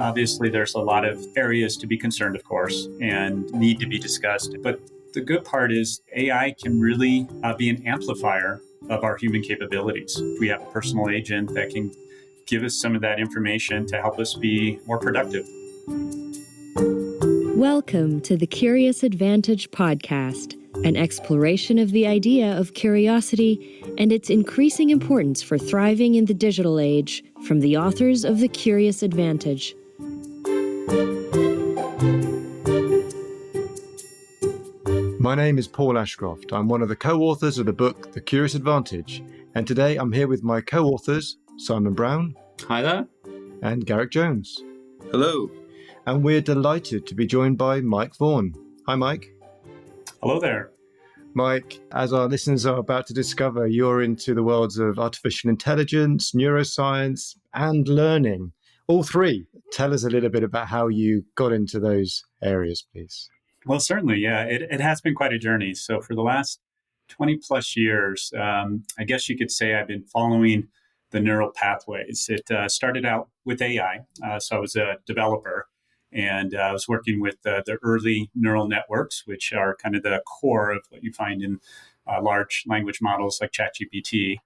Obviously, there's a lot of areas to be concerned, of course, and need to be discussed. But the good part is AI can really be an amplifier of our human capabilities. We have a personal agent that can give us some of that information to help us be more productive. Welcome to the Curious Advantage podcast, an exploration of the idea of curiosity and its increasing importance for thriving in the digital age, from the authors of The Curious Advantage. My name is Paul Ashcroft. I'm one of the co-authors of the book The Curious Advantage, and today I'm here with my co-authors, Simon Brown. Hi there. And Garrick Jones. Hello. And we're delighted to be joined by Mike Vaughan. Hi, Mike. Hello there. Mike, as our listeners are about to discover, you're into the worlds of artificial intelligence, neuroscience, and learning. All three. Tell us a little bit about how you got into those areas, please. Well, certainly, yeah. It has been quite a journey. So for the last 20 plus years, I guess you could say I've been following the neural pathways. It started out with AI. So I was a developer. And I was working with the early neural networks, which are kind of the core of what you find in large language models like ChatGPT.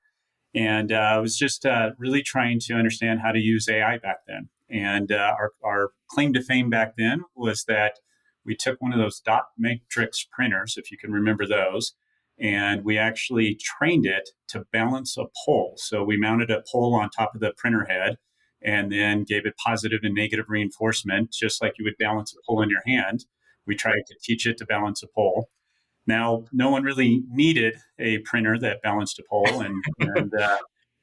And I was just really trying to understand how to use AI back then. And our claim to fame back then was that we took one of those dot matrix printers, if you can remember those, and we actually trained it to balance a pole. So we mounted a pole on top of the printer head, and then gave it positive and negative reinforcement, just like you would balance a pole in your hand. We tried to teach it to balance a pole. Now, no one really needed a printer that balanced a pole. And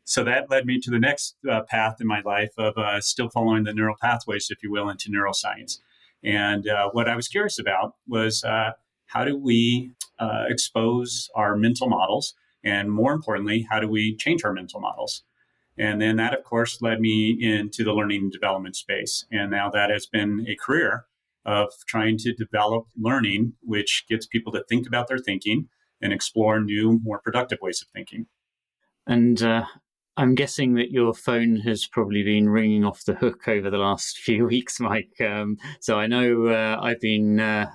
so that led me to the next path in my life of still following the neural pathways, if you will, into neuroscience. And what I was curious about was how do we expose our mental models? And more importantly, how do we change our mental models? And then that, of course, led me into the learning and development space. And now that has been a career of trying to develop learning, which gets people to think about their thinking and explore new, more productive ways of thinking. And I'm guessing that your phone has probably been ringing off the hook over the last few weeks, Mike. So I know I've been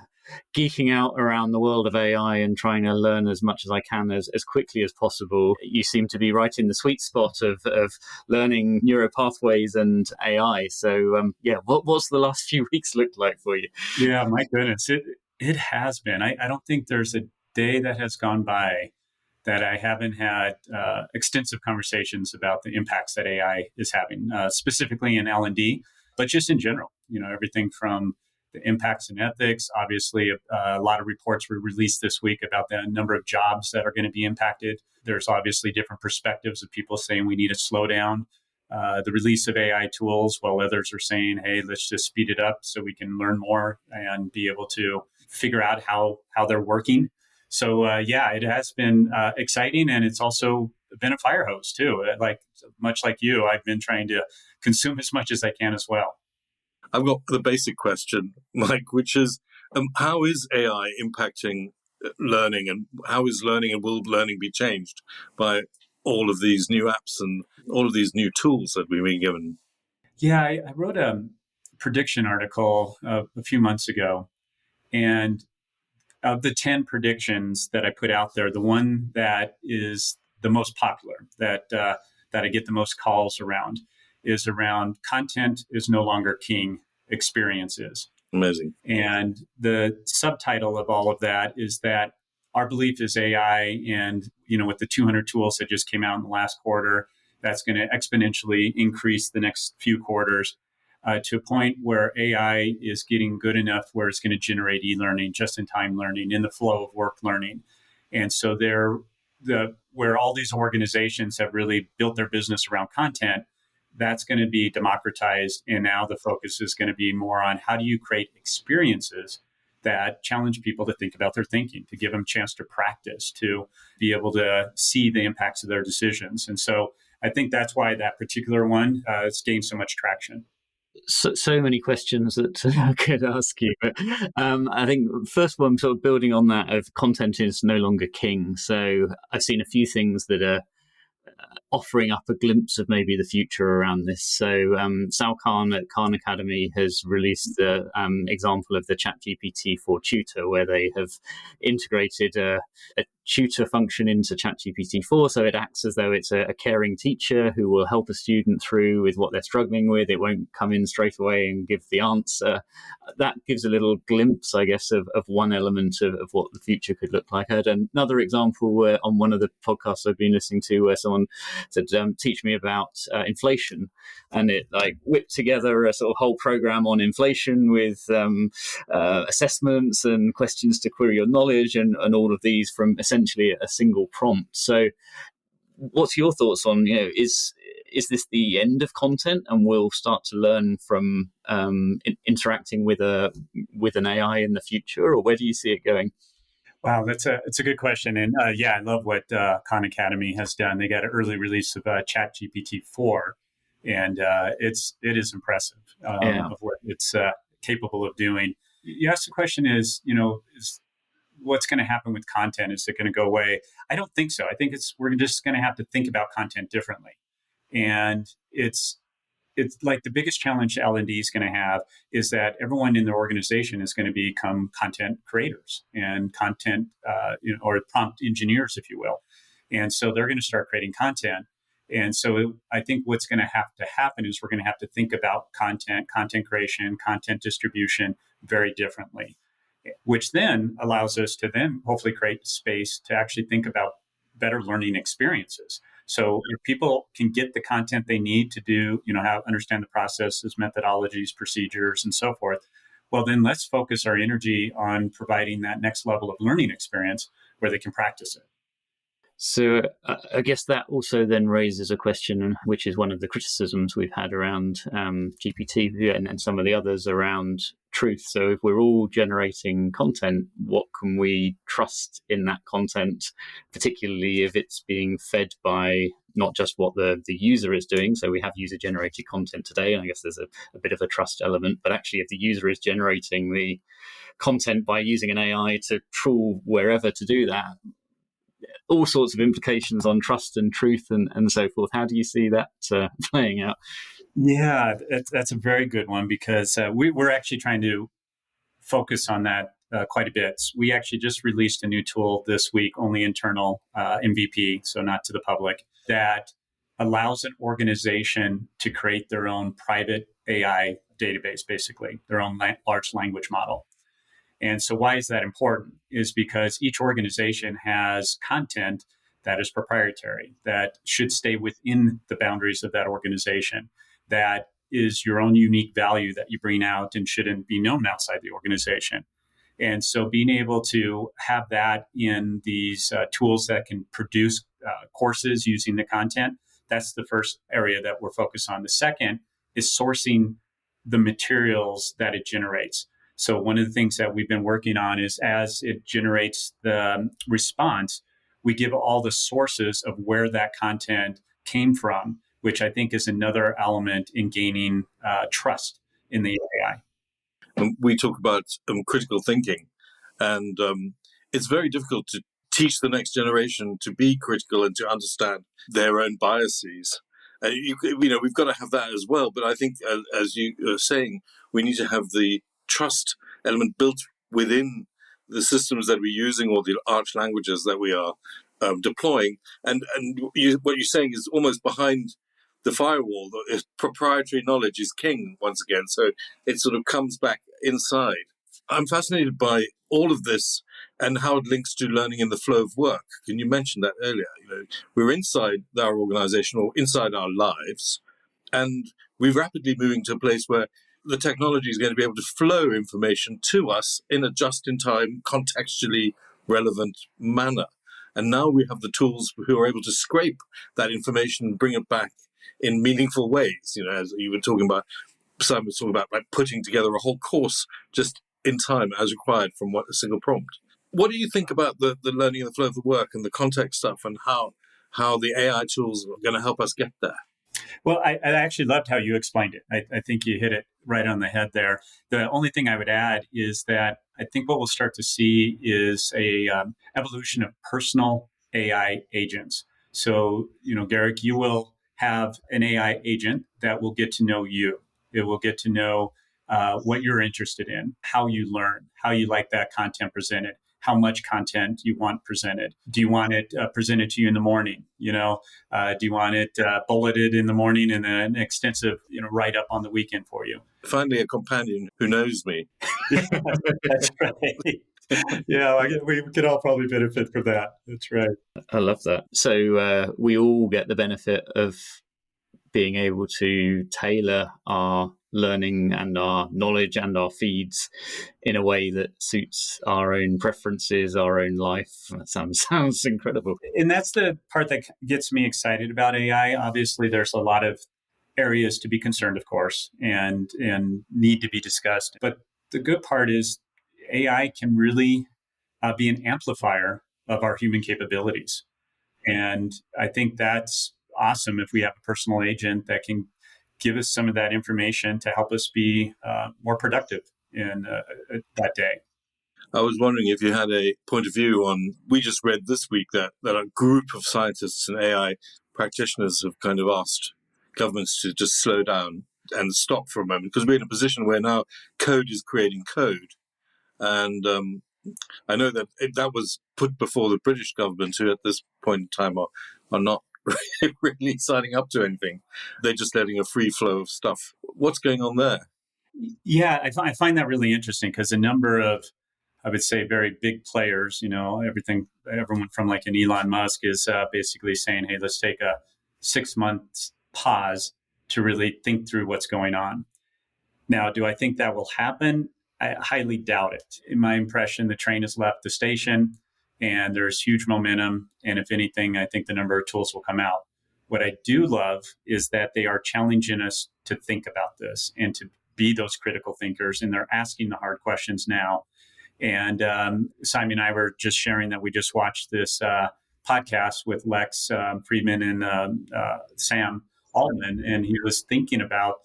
geeking out around the world of AI and trying to learn as much as I can as quickly as possible. You seem to be right in the sweet spot of learning neural pathways and AI. So what's the last few weeks looked like for you? Yeah, my goodness, it has been. I don't think there's a day that has gone by that I haven't had extensive conversations about the impacts that AI is having, specifically in L&D, but just in general. You know, everything from the impacts in ethics. Obviously, a lot of reports were released this week about the number of jobs that are going to be impacted. There's obviously different perspectives of people saying we need to slow down the release of AI tools, while others are saying, hey, let's just speed it up so we can learn more and be able to figure out how they're working. So, it has been exciting, and it's also been a fire hose, too. Much like you, I've been trying to consume as much as I can as well. I've got the basic question, Mike, which is how is AI impacting learning, and how is learning and will learning be changed by all of these new apps and all of these new tools that we've been given? Yeah, I wrote a prediction article a few months ago, and of the 10 predictions that I put out there, the one that is the most popular, that I get the most calls around, is around content is no longer king, experience is. Amazing. And the subtitle of all of that is that our belief is AI, and with the 200 tools that just came out in the last quarter, that's going to exponentially increase the next few quarters to a point where AI is getting good enough where it's going to generate e-learning, just-in-time learning, in the flow of work learning. And so where all these organizations have really built their business around content, that's going to be democratized. And now the focus is going to be more on how do you create experiences that challenge people to think about their thinking, to give them a chance to practice, to be able to see the impacts of their decisions. And so I think that's why that particular one has gained so much traction. So many questions that I could ask you. But I think first one, sort of building on that, of content is no longer king. So I've seen a few things that are offering up a glimpse of maybe the future around this. So Sal Khan at Khan Academy has released the example of the ChatGPT for Tutor, where they have integrated a tutor function into ChatGPT-4, so it acts as though it's a caring teacher who will help a student through with what they're struggling with. It won't come in straight away and give the answer. That gives a little glimpse, I guess, of one element of what the future could look like. I heard another example on one of the podcasts I've been listening to where someone said, teach me about inflation, and it like whipped together a sort of whole program on inflation with assessments and questions to query your knowledge and all of these from essentially a single prompt. So what's your thoughts on, is this the end of content and we'll start to learn from interacting with an AI in the future, or where do you see it going? Wow, it's a good question. And I love what Khan Academy has done. They got an early release of ChatGPT 4, and it is impressive of what it's capable of doing. You asked the question is what's going to happen with content? Is it going to go away? I don't think so. I think we're just going to have to think about content differently. And it's like the biggest challenge L&D is going to have is that everyone in the organization is going to become content creators and content, or prompt engineers, if you will. And so they're going to start creating content. And so I think what's going to happen is we're going to have to think about content creation, content distribution very differently, which then allows us to then hopefully create space to actually think about better learning experiences. So if people can get the content they need to do, understand the processes, methodologies, procedures, and so forth, well, then let's focus our energy on providing that next level of learning experience where they can practice it. So I guess that also then raises a question, which is one of the criticisms we've had around GPT and some of the others around truth. So if we're all generating content, what can we trust in that content, particularly if it's being fed by not just what the user is doing? So we have user-generated content today, and I guess there's a bit of a trust element. But actually, if the user is generating the content by using an AI to trawl wherever to do that, all sorts of implications on trust and truth and so forth. How do you see that playing out? Yeah, that's a very good one, because we're actually trying to focus on that quite a bit. We actually just released a new tool this week, only internal MVP, so not to the public, that allows an organization to create their own private AI database, basically, their own large language model. And so why is that important? Is because each organization has content that is proprietary, that should stay within the boundaries of that organization, that is your own unique value that you bring out and shouldn't be known outside the organization. And so being able to have that in these tools that can produce courses using the content, that's the first area that we're focused on. The second is sourcing the materials that it generates. So one of the things that we've been working on is as it generates the response, we give all the sources of where that content came from, which I think is another element in gaining trust in the AI. We talk about critical thinking, and it's very difficult to teach the next generation to be critical and to understand their own biases. We've got to have that as well. But I think, as you are saying, we need to have the trust element built within the systems that we're using or the arch languages that we are deploying. And what you're saying is almost behind the firewall. Proprietary knowledge is king once again. So it sort of comes back inside. I'm fascinated by all of this and how it links to learning in the flow of work. Can you mention that earlier? We're inside our organization or inside our lives, and we're rapidly moving to a place where the technology is going to be able to flow information to us in a just-in-time, contextually relevant manner. And now we have the tools who are able to scrape that information and bring it back in meaningful ways. As you were talking about, Simon was talking about, like putting together a whole course just in time as required from a single prompt. What do you think about the learning in the flow of the work and the context stuff, and how the AI tools are going to help us get there? Well, I actually loved how you explained it. I think you hit it right on the head there. The only thing I would add is that I think what we'll start to see is a evolution of personal AI agents. So, Garrick, you will have an AI agent that will get to know you. It will get to know what you're interested in, how you learn, how you like that content presented, how much content you want presented. Do you want it presented to you in the morning? Do you want it bulleted in the morning and then an extensive, write up on the weekend for you? Finding a companion who knows me. That's right. Yeah, we could all probably benefit from that. That's right. I love that. So we all get the benefit of being able to tailor our learning and our knowledge and our feeds in a way that suits our own preferences, our own life. That sounds incredible. And that's the part that gets me excited about AI. Obviously, there's a lot of areas to be concerned, of course, and need to be discussed. But the good part is AI can really be an amplifier of our human capabilities. And I think that's awesome if we have a personal agent that can give us some of that information to help us be more productive in that day. I was wondering if you had a point of view on, we just read this week that a group of scientists and AI practitioners have kind of asked governments to just slow down and stop for a moment, because we're in a position where now code is creating code. And I know that that was put before the British government, who at this point in time are not really signing up to anything. They're just letting a free flow of stuff. What's going on there? Yeah, I find that really interesting because a number of, I would say, very big players, everyone from like an Elon Musk is basically saying, hey, let's take a 6 months pause to really think through what's going on. Now, do I think that will happen? I highly doubt it. In my impression, the train has left the station and there's huge momentum. And if anything, I think the number of tools will come out. What I do love is that they are challenging us to think about this and to be those critical thinkers. And they're asking the hard questions now. And Simon and I were just sharing that we just watched this podcast with Lex Friedman and Sam Altman, and he was thinking about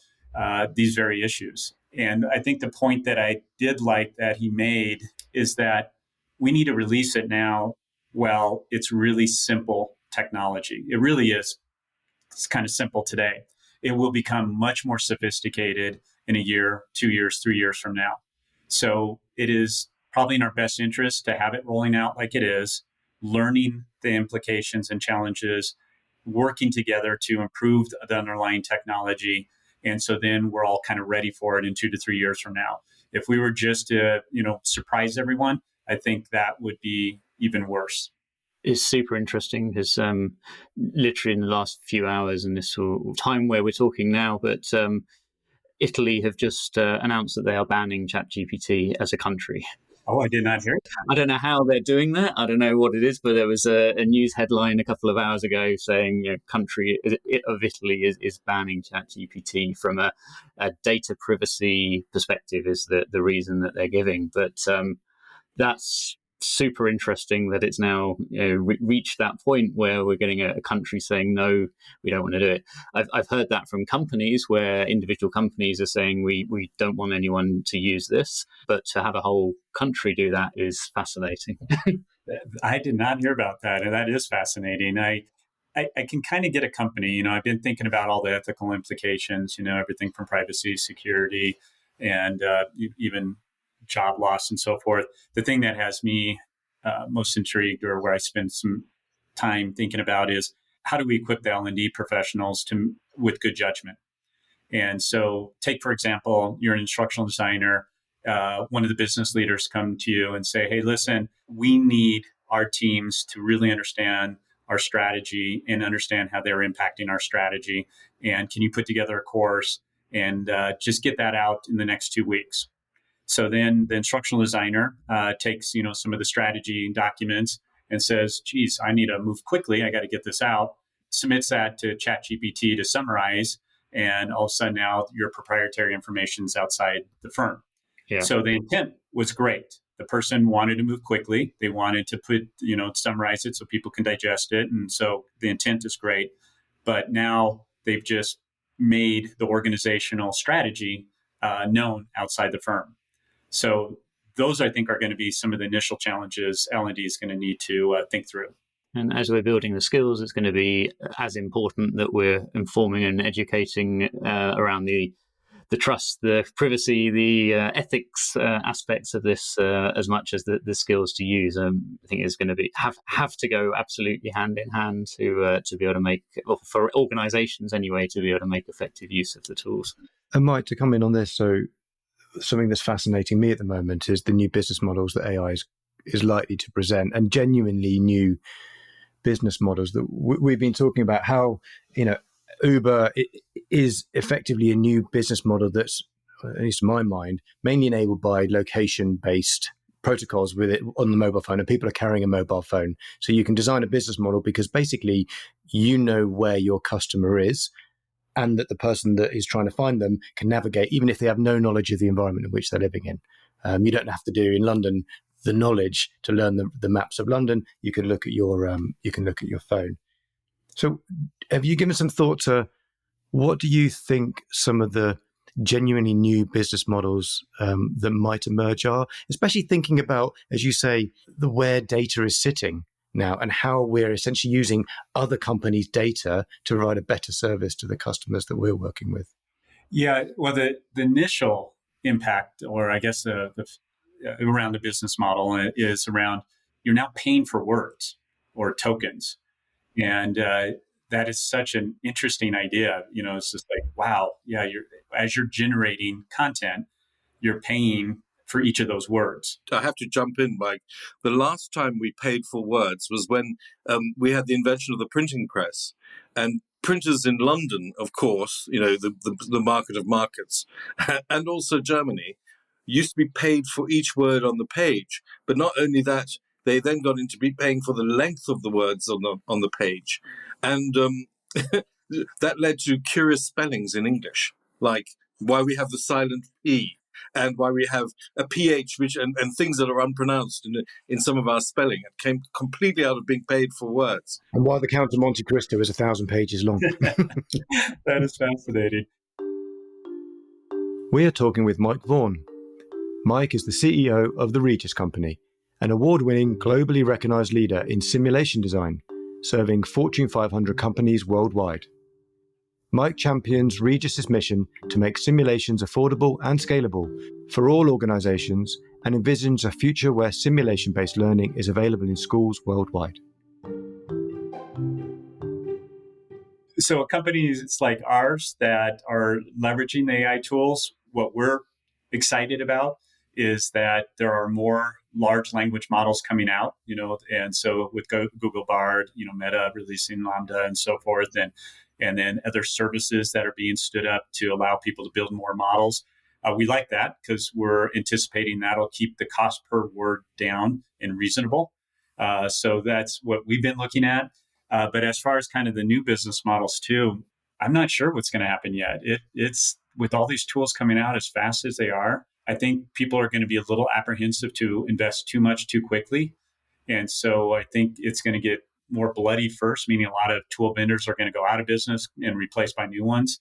these very issues. And I think the point that I did like that he made is that we need to release it now. Well, it's really simple technology. It really is. It's kind of simple today. It will become much more sophisticated in a year, 2 years, 3 years from now. So it is probably in our best interest to have it rolling out like it is, learning the implications and challenges, working together to improve the underlying technology. And so then we're all kind of ready for it in 2 to 3 years from now. If we were just to, surprise everyone, I think that would be even worse. It's super interesting because literally in the last few hours and this time where we're talking now, but Italy have just announced that they are banning ChatGPT as a country. Oh, I did not hear it. I don't know how they're doing that. I don't know what it is, but there was a news headline a couple of hours ago saying country of Italy is banning ChatGPT from a data privacy perspective is the reason that they're giving. But that's super interesting that it's now reached that point where we're getting a country saying, no, we don't want to do it. I've heard that from companies where individual companies are saying we don't want anyone to use this, but to have a whole country do that is fascinating. I did not hear about that, and that is fascinating. I can kind of get a company, I've been thinking about all the ethical implications, everything from privacy, security, and even job loss and so forth. The thing that has me most intrigued, or where I spend some time thinking about, is how do we equip the L&D professionals with good judgment? And so take, for example, you're an instructional designer. One of the business leaders come to you and say, hey, listen, we need our teams to really understand our strategy and understand how they're impacting our strategy. And can you put together a course and just get that out in the next 2 weeks? So then the instructional designer takes, some of the strategy documents and says, geez, I need to move quickly. I got to get this out. Submits that to ChatGPT to summarize. And all of a sudden now your proprietary information is outside the firm. Yeah. So the intent was great. The person wanted to move quickly. They wanted to summarize it so people can digest it. And so the intent is great. But now they've just made the organizational strategy known outside the firm. So those, I think, are going to be some of the initial challenges L&D is going to need to think through. And as we're building the skills, it's going to be as important that we're informing and educating around the trust, the privacy, the ethics aspects of this as much as the skills to use. I think it's going to be have to go absolutely hand in hand to be able to make, or for organisations anyway, to be able to make effective use of the tools. And Mike, to come in on this, so something that's fascinating me at the moment is the new business models that AI is likely to present, and genuinely new business models that we've been talking about. How Uber is effectively a new business model that's, at least in my mind, mainly enabled by location-based protocols with it on the mobile phone, and people are carrying a mobile phone. So you can design a business model because basically you know where your customer is, and that the person that is trying to find them can navigate, even if they have no knowledge of the environment in which they're living in. You don't have to do in London the knowledge to learn the maps of London. You can look at your phone. So have you given some thought to what do you think some of the genuinely new business models that might emerge are, especially thinking about, as you say, where data is sitting now and how we're essentially using other companies' data to provide a better service to the customers that we're working with? Yeah, well, the initial impact, or I guess the around the business model is around you're now paying for words or tokens. And that is such an interesting idea. It's just like, wow, yeah, as you're generating content, you're paying for each of those words. I have to jump in, Mike. The last time we paid for words was when we had the invention of the printing press. And printers in London, of course, the market of markets, and also Germany, used to be paid for each word on the page. But not only that, they then got into paying for the length of the words on the page. And that led to curious spellings in English, like why we have the silent P and why we have a PH, and things that are unpronounced in some of our spelling. It came completely out of being paid for words. And why the Count of Monte Cristo is 1,000 pages long. That is fascinating. We are talking with Mike Vaughan. Mike is the CEO of the Regis Company, an award-winning, globally recognized leader in simulation design, serving Fortune 500 companies worldwide. Mike champions Regis's mission to make simulations affordable and scalable for all organizations and envisions a future where simulation-based learning is available in schools worldwide. So companies like ours that are leveraging the AI tools, what we're excited about is that there are more large language models coming out, and so with Google Bard, Meta releasing Lambda and so forth, and then other services that are being stood up to allow people to build more models. We like that because we're anticipating that'll keep the cost per word down and reasonable. So that's what we've been looking at. But as far as kind of the new business models too, I'm not sure what's going to happen yet. It's with all these tools coming out as fast as they are, I think people are going to be a little apprehensive to invest too much too quickly. And so I think it's going to get more bloody first, meaning a lot of tool vendors are going to go out of business and replaced by new ones.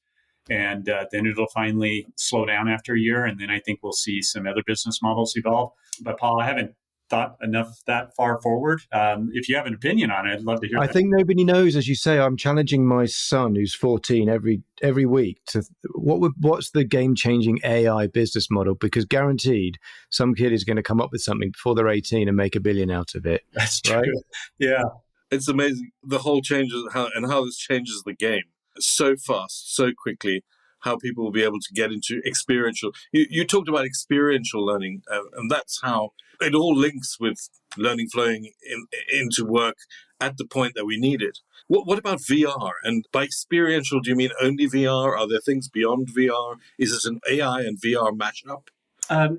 And then it'll finally slow down after a year. And then I think we'll see some other business models evolve. But Paul, I haven't thought enough that far forward. If you have an opinion on it, I'd love to hear I think nobody knows, as you say. I'm challenging my son, who's 14, every week to what's the game-changing AI business model? Because guaranteed, some kid is going to come up with something before they're 18 and make $1 billion out of it. That's true. Right? Yeah. It's amazing the whole changes how this changes the game so fast, so quickly. How people will be able to get into experiential. You talked about experiential learning, and that's how it all links with learning flowing into work at the point that we need it. What about VR? And by experiential, do you mean only VR? Are there things beyond VR? Is it an AI and VR mashup?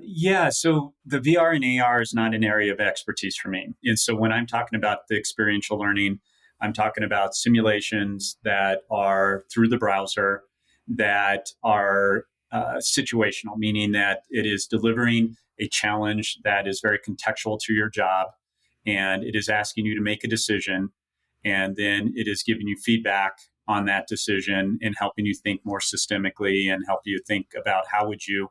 Yeah, so the VR and AR is not an area of expertise for me. And so when I'm talking about the experiential learning, I'm talking about simulations that are through the browser, that are situational, meaning that it is delivering a challenge that is very contextual to your job, and it is asking you to make a decision, and then it is giving you feedback on that decision and helping you think more systemically and help you think about how would you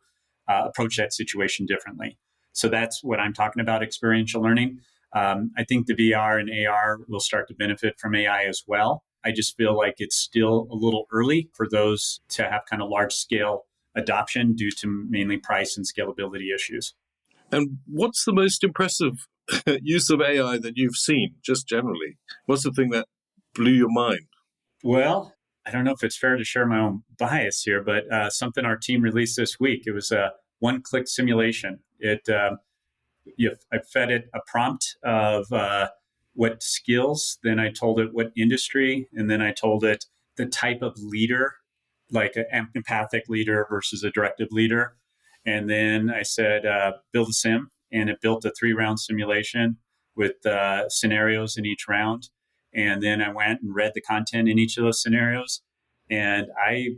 approach that situation differently. So that's what I'm talking about, experiential learning. I think the VR and AR will start to benefit from AI as well. I just feel like it's still a little early for those to have kind of large scale adoption due to mainly price and scalability issues. And what's the most impressive use of AI that you've seen, just generally? What's the thing that blew your mind? Well, I don't know if it's fair to share my own bias here, but something our team released this week, it was a one-click simulation. I fed it a prompt of what skills, then I told it what industry, and then I told it the type of leader, like an empathic leader versus a directive leader. And then I said, build a sim, and it built a 3-round simulation with scenarios in each round. And then I went and read the content in each of those scenarios. And I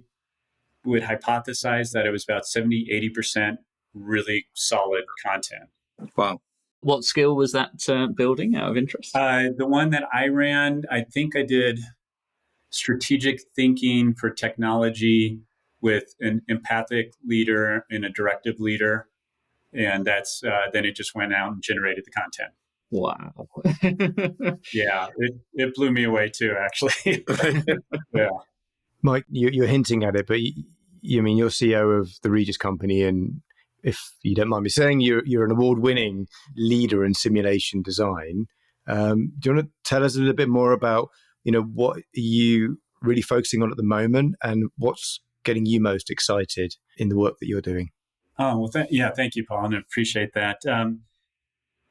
would hypothesize that it was about 70, 80% really solid content. Wow. What skill was that building, out of interest? The one that I ran, I think I did strategic thinking for technology with an empathic leader and a directive leader. And that's then it just went out and generated the content. Wow. Yeah, it blew me away too, actually. Yeah. Mike, you're hinting at it, but you mean you're CEO of the Regis company, and if you don't mind me saying, you're an award-winning leader in simulation design. Do you want to tell us a little bit more about, what are you really focusing on at the moment, and what's getting you most excited in the work that you're doing? Oh, well, thank you, Paul, and I appreciate that.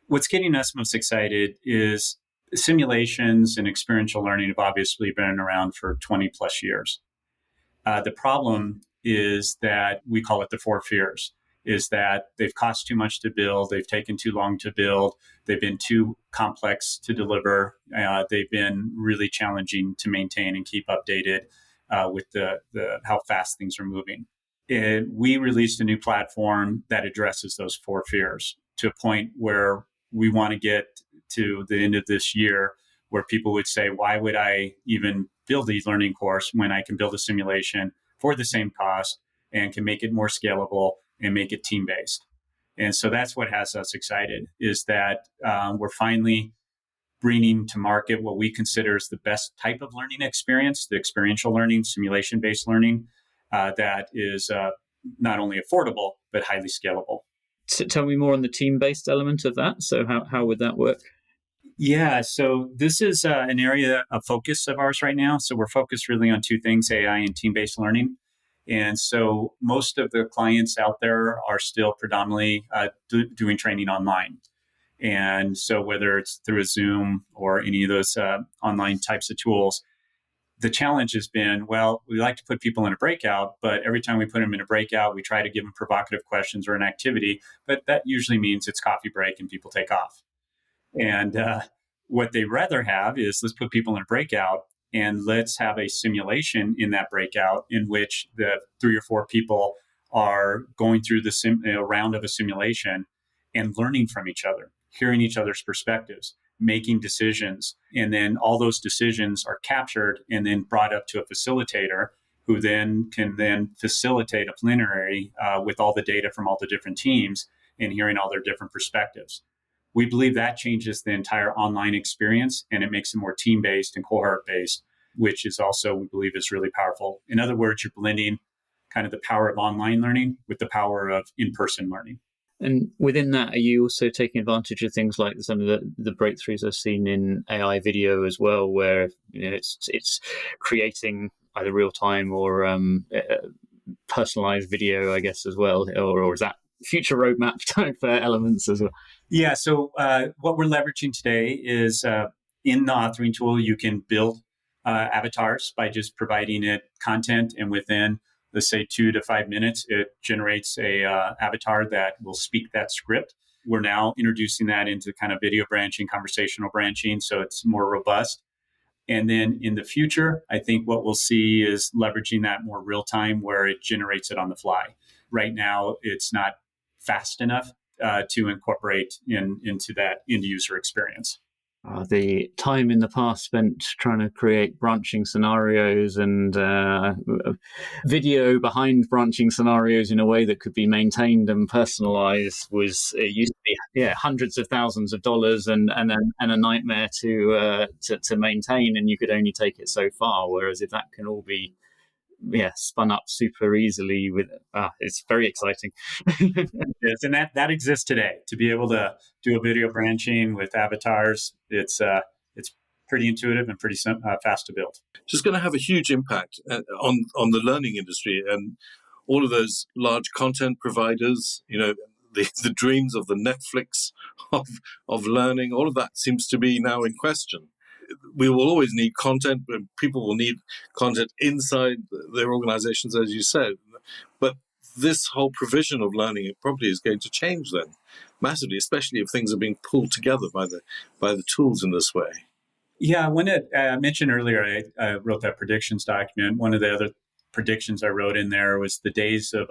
What's getting us most excited is simulations and experiential learning have obviously been around for 20 plus years. The problem is that we call it the 4 fears, is that they've cost too much to build, they've taken too long to build, they've been too complex to deliver, they've been really challenging to maintain and keep updated with the how fast things are moving. We released a new platform that addresses those 4 fears to a point where we want to get to the end of this year where people would say, why would I even build a learning course when I can build a simulation for the same cost and can make it more scalable and make it team-based? And so that's what has us excited, is that we're finally bringing to market what we consider is the best type of learning experience, the experiential learning, simulation-based learning, that is not only affordable, but highly scalable. So tell me more on the team-based element of that. So how would that work? Yeah, so this is an area of focus of ours right now. So we're focused really on 2 things, AI and team-based learning. And so most of the clients out there are still predominantly doing training online. And so whether it's through a Zoom or any of those online types of tools, the challenge has been, well, we like to put people in a breakout, but every time we put them in a breakout, we try to give them provocative questions or an activity, but that usually means it's coffee break and people take off. And what they rather have is, let's put people in a breakout and let's have a simulation in that breakout in which the 3 or 4 people are going through the round of a simulation and learning from each other, hearing each other's perspectives, making decisions. And then all those decisions are captured and then brought up to a facilitator who then can facilitate a plenary with all the data from all the different teams and hearing all their different perspectives. We believe that changes the entire online experience and it makes it more team-based and cohort-based, which is also, we believe, is really powerful. In other words, you're blending kind of the power of online learning with the power of in-person learning. And within that, are you also taking advantage of things like some of the breakthroughs I've seen in AI video as well, where it's creating either real time or personalized video, I guess, as well, or is that future roadmap type elements as well? Yeah. So what we're leveraging today is in the authoring tool, you can build avatars by just providing it content, and within, let's say, 2 to 5 minutes, it generates a avatar that will speak that script. We're now introducing that into kind of video branching, conversational branching, so it's more robust. And then in the future, I think what we'll see is leveraging that more real time where it generates it on the fly. Right now, it's not fast enough to incorporate into that end user experience. The time in the past spent trying to create branching scenarios and video behind branching scenarios in a way that could be maintained and personalized used to be hundreds of thousands of dollars and a nightmare to maintain, and you could only take it so far. Whereas if that can all be spun up super easily, it's very exciting. Yes, and that exists today. To be able to do a video branching with avatars, it's pretty intuitive and pretty fast to build. So it's going to have a huge impact on the learning industry and all of those large content providers. The dreams of the Netflix of learning. All of that seems to be now in question. We will always need content, but people will need content inside their organizations, as you said. But this whole provision of learning, it probably is going to change then massively, especially if things are being pulled together by the tools in this way. Yeah, when I mentioned earlier, I wrote that predictions document. One of the other predictions I wrote in there was the days of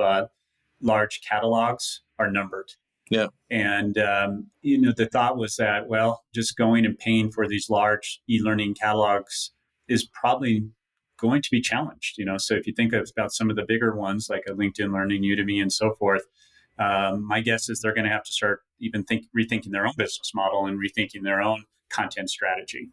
large catalogs are numbered. Yeah. And, the thought was that, just going and paying for these large e-learning catalogs is probably going to be challenged. So if you think about some of the bigger ones like a LinkedIn Learning, Udemy, and so forth, my guess is they're going to have to start even rethinking their own business model and rethinking their own content strategy.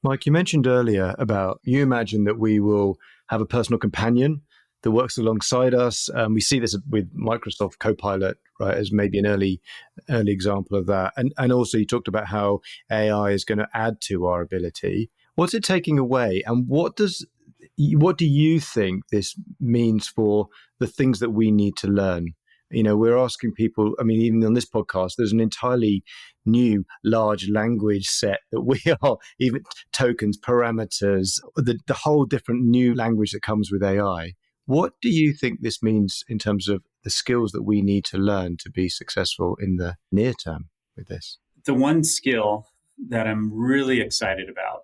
Mike, you mentioned earlier about you imagine that we will have a personal companion that works alongside us. We see this with Microsoft Copilot, right, as maybe an early example of that. And also you talked about how AI is going to add to our ability. What's it taking away? And what do you think this means for the things that we need to learn? We're asking people, even on this podcast, there's an entirely new large language set that we are, even tokens, parameters, the whole different new language that comes with AI. What do you think this means in terms of the skills that we need to learn to be successful in the near term with this? The one skill that I'm really excited about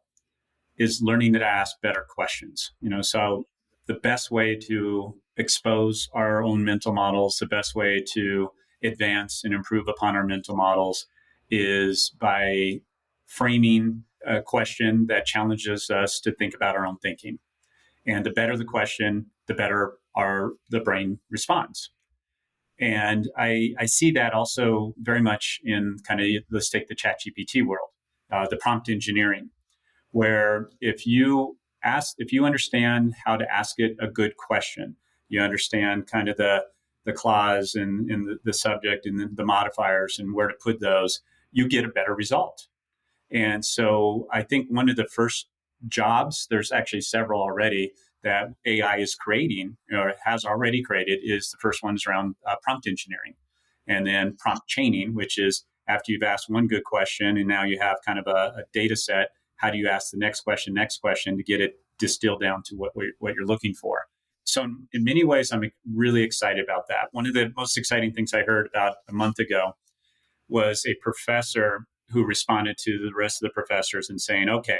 is learning to ask better questions. So the best way to expose our own mental models, the best way to advance and improve upon our mental models is by framing a question that challenges us to think about our own thinking. And the better the question, the better the brain responds. And I see that also very much in let's take the ChatGPT world, the prompt engineering, where if you understand how to ask it a good question, you understand kind of the clause and the subject and the modifiers and where to put those, you get a better result. And so I think one of the first jobs, there's actually several already that AI is creating or has already created, is the first one is around prompt engineering. And then prompt chaining, which is after you've asked one good question and now you have kind of a data set, how do you ask the next question to get it distilled down to what you're looking for? So in many ways, I'm really excited about that. One of the most exciting things I heard about a month ago was a professor who responded to the rest of the professors and saying, okay,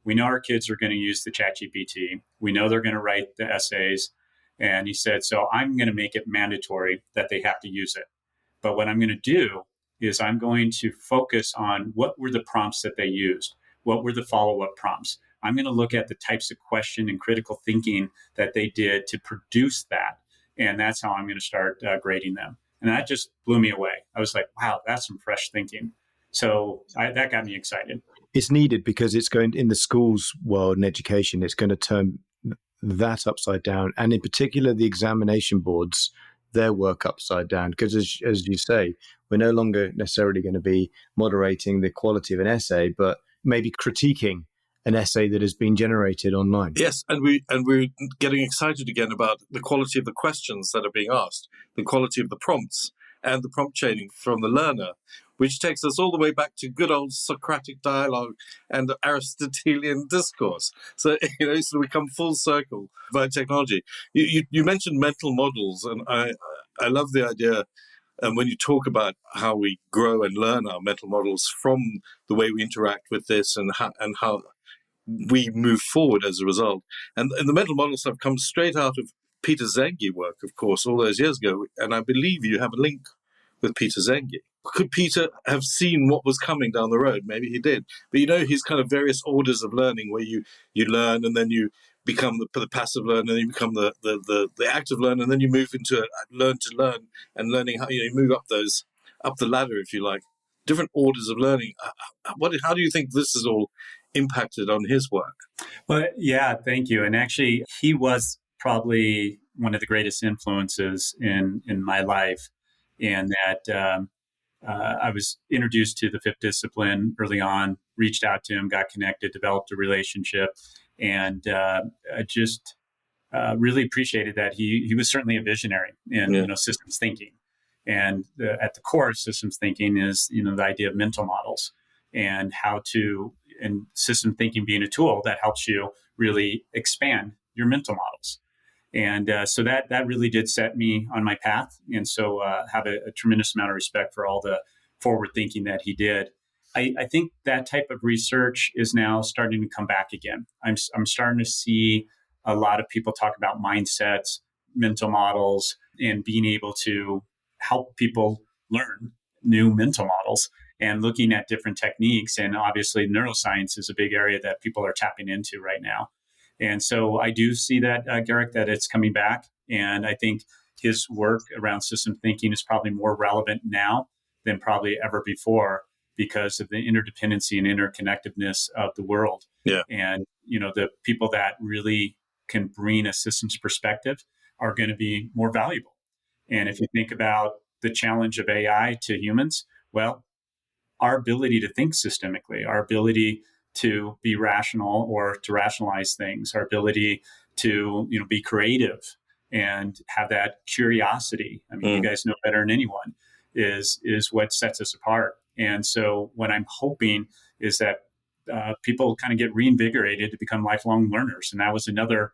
we know our kids are going to use the ChatGPT. We know they're going to write the essays. And he said, so I'm going to make it mandatory that they have to use it. But what I'm going to do is I'm going to focus on what were the prompts that they used. What were the follow-up prompts? I'm going to look at the types of question and critical thinking that they did to produce that. And that's how I'm going to start grading them. And that just blew me away. I was like, wow, that's some fresh thinking. So that got me excited. It's needed because it's going in the schools world and education, it's going to turn that upside down. And in particular, the examination boards, their work upside down. Because as you say, we're no longer necessarily going to be moderating the quality of an essay, but maybe critiquing an essay that has been generated online. Yes, and we're getting excited again about the quality of the questions that are being asked, the quality of the prompts, and the prompt chaining from the learner, which takes us all the way back to good old Socratic dialogue and the Aristotelian discourse. So, so we come full circle by technology. You mentioned mental models, and I love the idea. And when you talk about how we grow and learn our mental models from the way we interact with this and how we move forward as a result. And the mental models have come straight out of Peter Senge work, of course, all those years ago. And I believe you have a link with Peter Senge. Could Peter have seen what was coming down the road? Maybe he did. But his kind of various orders of learning where you learn and then you become the passive learner, and then you become the active learner, and then you move into learn to learn and learning how you move up the ladder, if you like. different orders of learning. How do you think this has all impacted on his work? Well, yeah, thank you. And actually, he was probably one of the greatest influences in my life, in that I was introduced to the fifth discipline early on, reached out to him, got connected, developed a relationship, and I just really appreciated that he was certainly a visionary in systems thinking. And at the core of systems thinking is the idea of mental models, and and system thinking being a tool that helps you really expand your mental models. And so that really did set me on my path. And so have a tremendous amount of respect for all the forward thinking that he did. I think that type of research is now starting to come back again. I'm starting to see a lot of people talk about mindsets, mental models, and being able to help people learn new mental models and looking at different techniques. And obviously, neuroscience is a big area that people are tapping into right now. And so I do see that, Garrick, that it's coming back. And I think his work around system thinking is probably more relevant now than probably ever before, because of the interdependency and interconnectedness of the world. Yeah. And, the people that really can bring a systems perspective are going to be more valuable. And if you think about the challenge of AI to humans, well, our ability to think systemically, our ability to be rational or to rationalize things, our ability to be creative and have that curiosity. I mean, you guys know better than anyone, is what sets us apart. And so what I'm hoping is that people kind of get reinvigorated to become lifelong learners. And that was another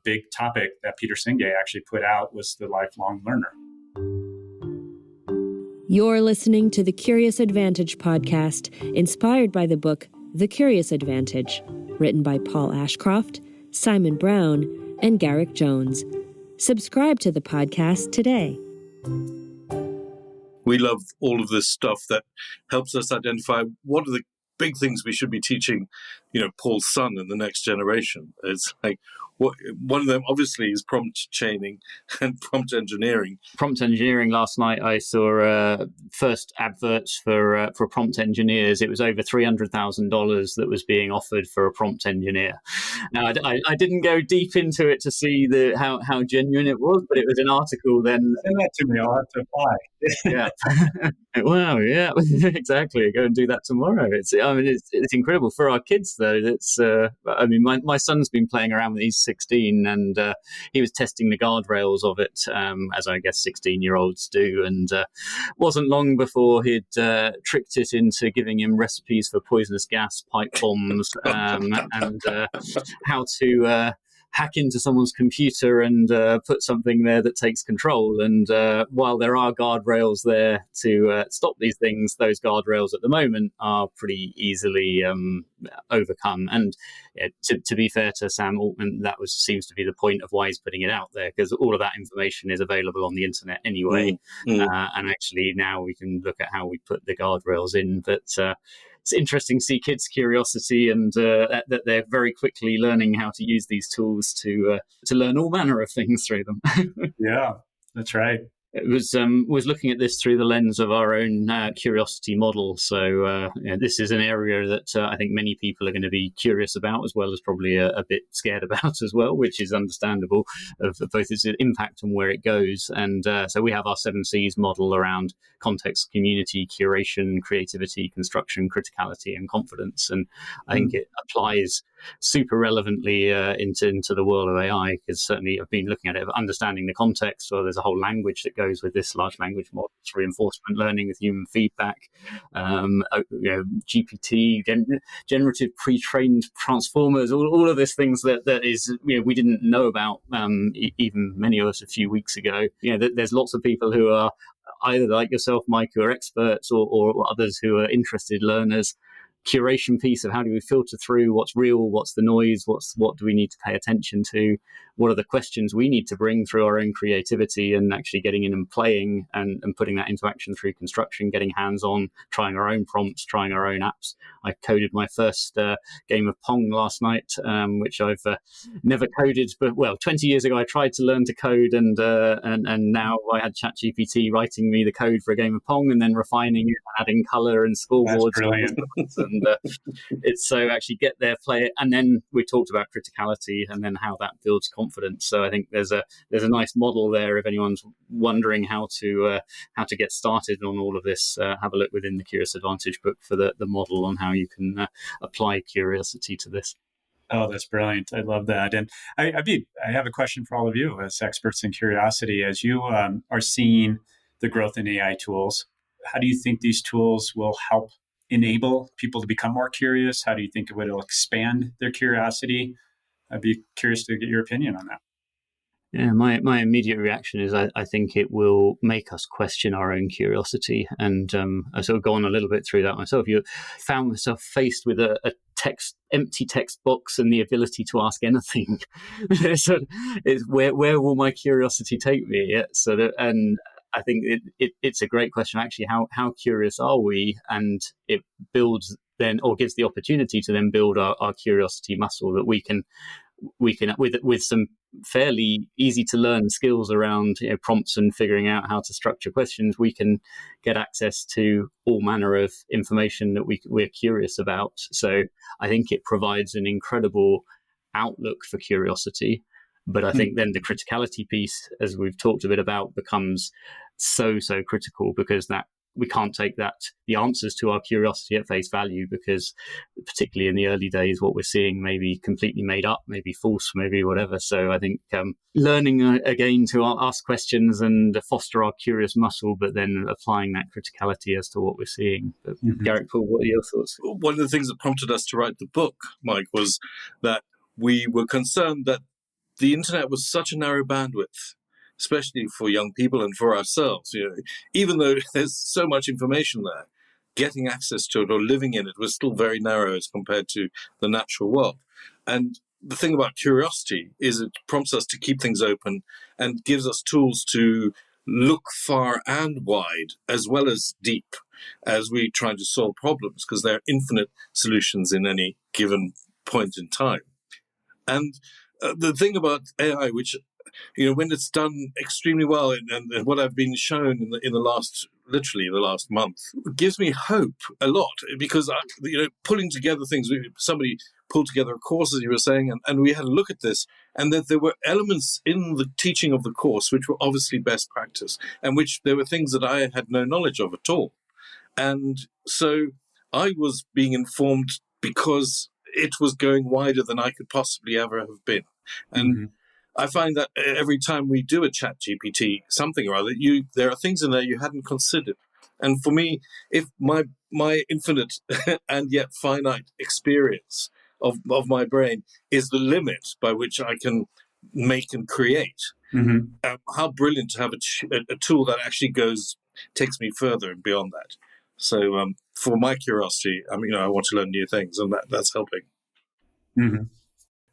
big topic that Peter Senge actually put out, was the lifelong learner. You're listening to the Curious Advantage podcast, inspired by the book The Curious Advantage, written by Paul Ashcroft, Simon Brown, and Garrick Jones. Subscribe to the podcast today. We love all of this stuff that helps us identify what are the big things we should be teaching, Paul's son and the next generation. It's like, one of them obviously is prompt chaining and prompt engineering. Prompt engineering. Last night I saw first adverts for prompt engineers. It was over $300,000 that was being offered for a prompt engineer. Now I didn't go deep into it to see how genuine it was, but it was an article then. Send that to me. I'll have to apply. Yeah. Wow. Yeah. Exactly. Go and do that tomorrow. It's incredible for our kids though. My son's been playing around with these 16, and he was testing the guardrails of it, as I guess 16-year-olds do, and wasn't long before he'd tricked it into giving him recipes for poisonous gas, pipe bombs, and how to hack into someone's computer and put something there that takes control. And while there are guardrails there to stop these things, those guardrails at the moment are pretty easily overcome. And to be fair to Sam Altman, that seems to be the point of why he's putting it out there, because all of that information is available on the internet anyway. And actually now we can look at how we put the guardrails in. But it's interesting to see kids' curiosity and that they're very quickly learning how to use these tools to learn all manner of things through them. Yeah, that's right. It was looking at this through the lens of our own curiosity model. So this is an area that I think many people are going to be curious about, as well as probably a bit scared about as well, which is understandable, of both its impact and where it goes. And so we have our 7 C's model around context, community, curation, creativity, construction, criticality, and confidence. And I think it applies super relevantly into the world of AI, because certainly I've been looking at it, understanding the context. So there's a whole language that goes with this, large language models, reinforcement learning with human feedback, GPT, generative pre-trained transformers, all of these things that is we didn't know about, even many of us a few weeks ago. There's lots of people who are either like yourself, Mike, who are experts, or others who are interested learners, curation piece of how do we filter through what's real, what's the noise, what do we need to pay attention to, what are the questions we need to bring through our own creativity, and actually getting in and playing and putting that into action through construction, getting hands-on, trying our own prompts, trying our own apps. I coded my first game of Pong last night, which I've never coded, but 20 years ago I tried to learn to code, and now I had ChatGPT writing me the code for a game of Pong and then refining it, adding color and scoreboards. That's brilliant. And it's so actually get there, play it, and then we talked about criticality and then how that builds confidence. So I think there's a nice model there if anyone's wondering how to get started on all of this. Have a look within the Curious Advantage book for the model on how you can apply curiosity to this. Oh, that's brilliant. I love that. And I have a question for all of you as experts in curiosity. As you are seeing the growth in AI tools, how do you think these tools will help enable people to become more curious? How do you think it will expand their curiosity? I'd be curious to get your opinion on that. Yeah, my immediate reaction is I think it will make us question our own curiosity. And I sort of gone a little bit through that myself. You found myself faced with a empty text box and the ability to ask anything. So where will my curiosity take me? And I think it's a great question, actually. How curious are we? And it builds then, or gives the opportunity to then build our curiosity muscle that we can with some fairly easy to learn skills around prompts and figuring out how to structure questions. We can get access to all manner of information that we're curious about. So I think it provides an incredible outlook for curiosity. But I think then the criticality piece, as we've talked a bit about, becomes so critical, because that we can't take the answers to our curiosity at face value, because particularly in the early days, what we're seeing may be completely made up, maybe false, maybe whatever. So I think learning again to ask questions and foster our curious muscle, but then applying that criticality as to what we're seeing. But Garrick, Paul, what are your thoughts? One of the things that prompted us to write the book, Mike, was that we were concerned that the internet was such a narrow bandwidth, especially for young people and for ourselves. Even though there's so much information there, getting access to it or living in it was still very narrow as compared to the natural world. And the thing about curiosity is it prompts us to keep things open and gives us tools to look far and wide as well as deep as we try to solve problems, because there are infinite solutions in any given point in time. And the thing about AI, which when it's done extremely well, and what I've been shown in the last month, gives me hope a lot, because pulling together things. Somebody pulled together a course, as you were saying, and we had a look at this, and that there were elements in the teaching of the course which were obviously best practice, and which there were things that I had no knowledge of at all. And so I was being informed because it was going wider than I could possibly ever have been. And I find that every time we do a chat GPT, something or other, there are things in there you hadn't considered. And for me, if my infinite and yet finite experience of my brain is the limit by which I can make and create, how brilliant to have a tool that actually takes me further and beyond that. So for my curiosity, I want to learn new things, and that's helping.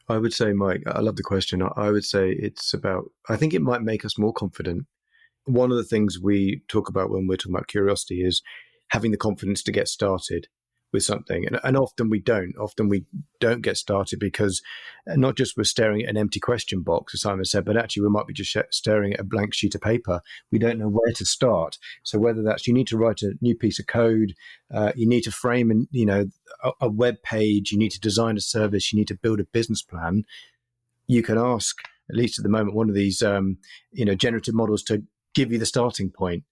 I would say, Mike, I love the question. I would say I think it might make us more confident. One of the things we talk about when we're talking about curiosity is having the confidence to get started with something. And often we don't. Often we don't get started because not just we're staring at an empty question box, as Simon said, but actually we might be just staring at a blank sheet of paper. We don't know where to start. So whether that's you need to write a new piece of code, you need to frame a web page, you need to design a service, you need to build a business plan, you can ask, at least at the moment, one of these generative models to give you the starting point.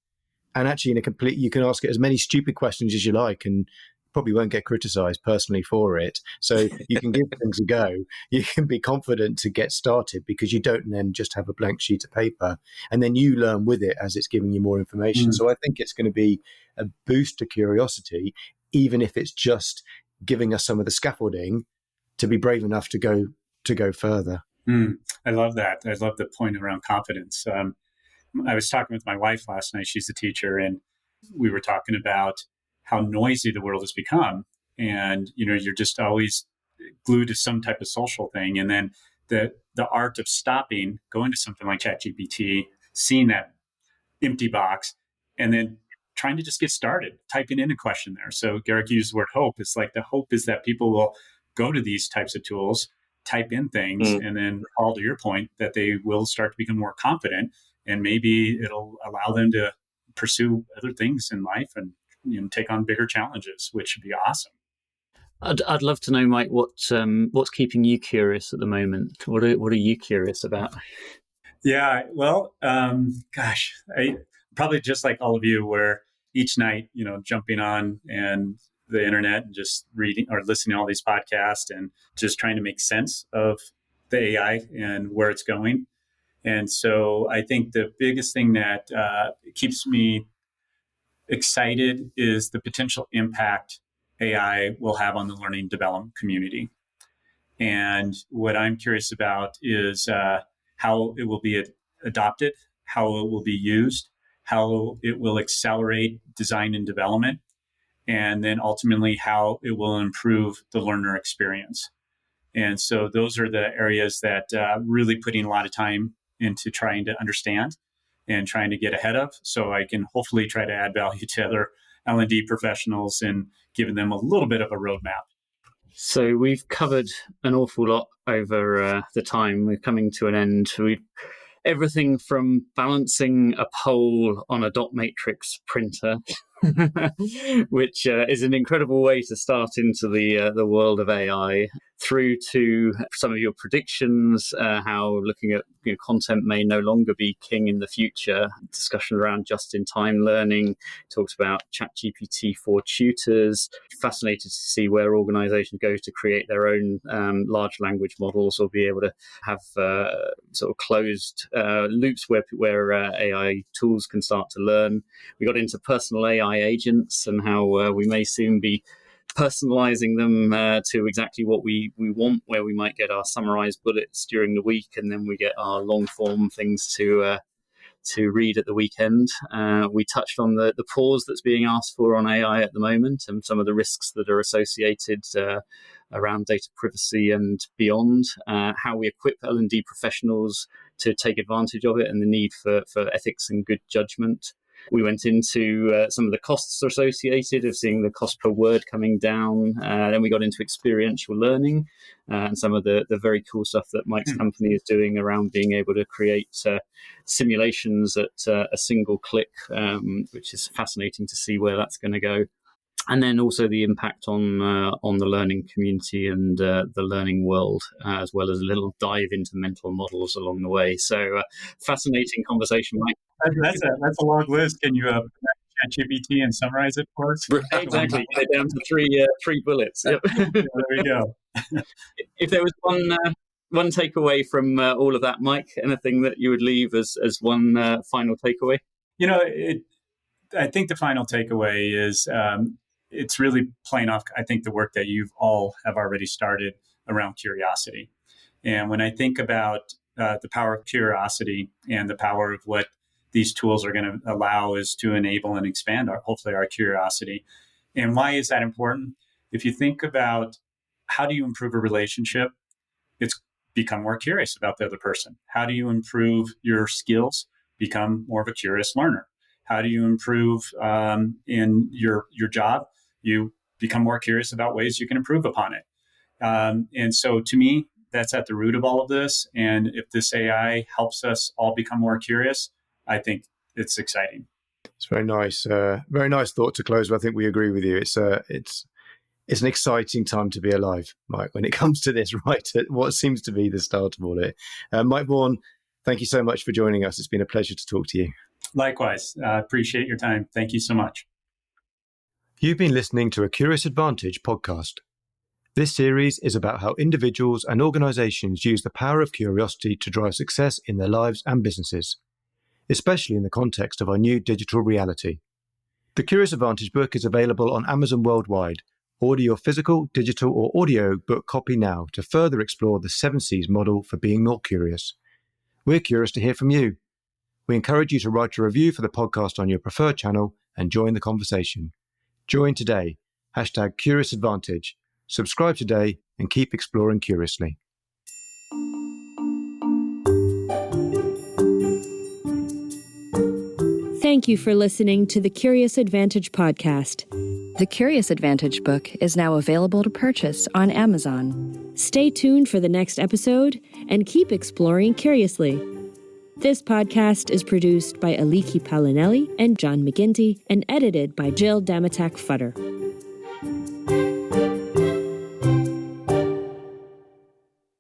And actually you can ask it as many stupid questions as you like, and probably won't get criticized personally for it. So you can give things a go. You can be confident to get started because you don't then just have a blank sheet of paper, and then you learn with it as it's giving you more information. So I think it's going to be a boost to curiosity, even if it's just giving us some of the scaffolding to be brave enough to go further. I love that. I love the point around confidence. I was talking with my wife last night. She's a teacher, and we were talking about how noisy the world has become. and you're just always glued to some type of social thing. And then the art of stopping, going to something like ChatGPT, seeing that empty box, and then trying to just get started, typing in a question there. So Garrick used the word hope. It's like the hope is that people will go to these types of tools, type in things, and then all to your point, that they will start to become more confident, and maybe it'll allow them to pursue other things in life and take on bigger challenges, which would be awesome. I'd love to know, Mike, what's keeping you curious at the moment? What are you curious about? Yeah, well, I probably just like all of you, where each night, jumping on and the internet and just reading or listening to all these podcasts and just trying to make sense of the AI and where it's going. And so I think the biggest thing that keeps me excited is the potential impact AI will have on the learning development community. And what I'm curious about is how it will be adopted, how it will be used, how it will accelerate design and development, and then ultimately how it will improve the learner experience. And so those are the areas that really putting a lot of time into trying to understand and trying to get ahead of, so I can hopefully try to add value to other L&D professionals and giving them a little bit of a roadmap. So we've covered an awful lot over the time. We're coming to an end. Everything from balancing a poll on a dot matrix printer, which is an incredible way to start into the world of AI, through to some of your predictions, how looking at content may no longer be king in the future, discussion around just-in-time learning, talked about ChatGPT for tutors, fascinated to see where organizations go to create their own large language models or be able to have sort of closed loops where AI tools can start to learn. We got into personal AI agents and how we may soon be personalizing them to exactly what we want, where we might get our summarized bullets during the week and then we get our long form things to read at the weekend. We touched on the pause that's being asked for on AI at the moment and some of the risks that are associated around data privacy and beyond, how we equip L&D professionals to take advantage of it and the need for ethics and good judgment. We went into some of the costs associated of seeing the cost per word coming down. Then we got into experiential learning and some of the very cool stuff that Mike's company is doing around being able to create simulations at a single click, which is fascinating to see where that's going to go. And then also the impact on the learning community and the learning world, as well as a little dive into mental models along the way. So fascinating conversation, Mike. That's a long list. Can you ChatGPT and summarize it for us? Exactly. Get it down to three bullets. Yep. Yeah, there we go. If there was one takeaway from all of that, Mike, anything that you would leave as one final takeaway? I think the final takeaway is it's really playing off, I think, the work that you've all have already started around curiosity. And when I think about the power of curiosity and the power of what these tools are going to allow is to enable and expand hopefully our curiosity. And why is that important? If you think about how do you improve a relationship, it's become more curious about the other person. How do you improve your skills? Become more of a curious learner. How do you improve in your job? You become more curious about ways you can improve upon it. And so to me, that's at the root of all of this. And if this AI helps us all become more curious, I think it's exciting. It's very nice thought to close with. I think we agree with you. It's an exciting time to be alive, Mike, when it comes to this, right at what seems to be the start of all it. Mike Vaughan, thank you so much for joining us. It's been a pleasure to talk to you. Likewise. Appreciate your time. Thank you so much. You've been listening to a Curious Advantage podcast. This series is about how individuals and organizations use the power of curiosity to drive success in their lives and businesses, especially in the context of our new digital reality. The Curious Advantage book is available on Amazon worldwide. Order your physical, digital, or audio book copy now to further explore the 7 C's model for being more curious. We're curious to hear from you. We encourage you to write a review for the podcast on your preferred channel and join the conversation. Join today. #CuriousAdvantage. Subscribe today and keep exploring curiously. Thank you for listening to the Curious Advantage podcast. The Curious Advantage book is now available to purchase on Amazon. Stay tuned for the next episode and keep exploring curiously. This podcast is produced by Aliki Paolinelis and John McGinty and edited by Jill Damatak-Futter.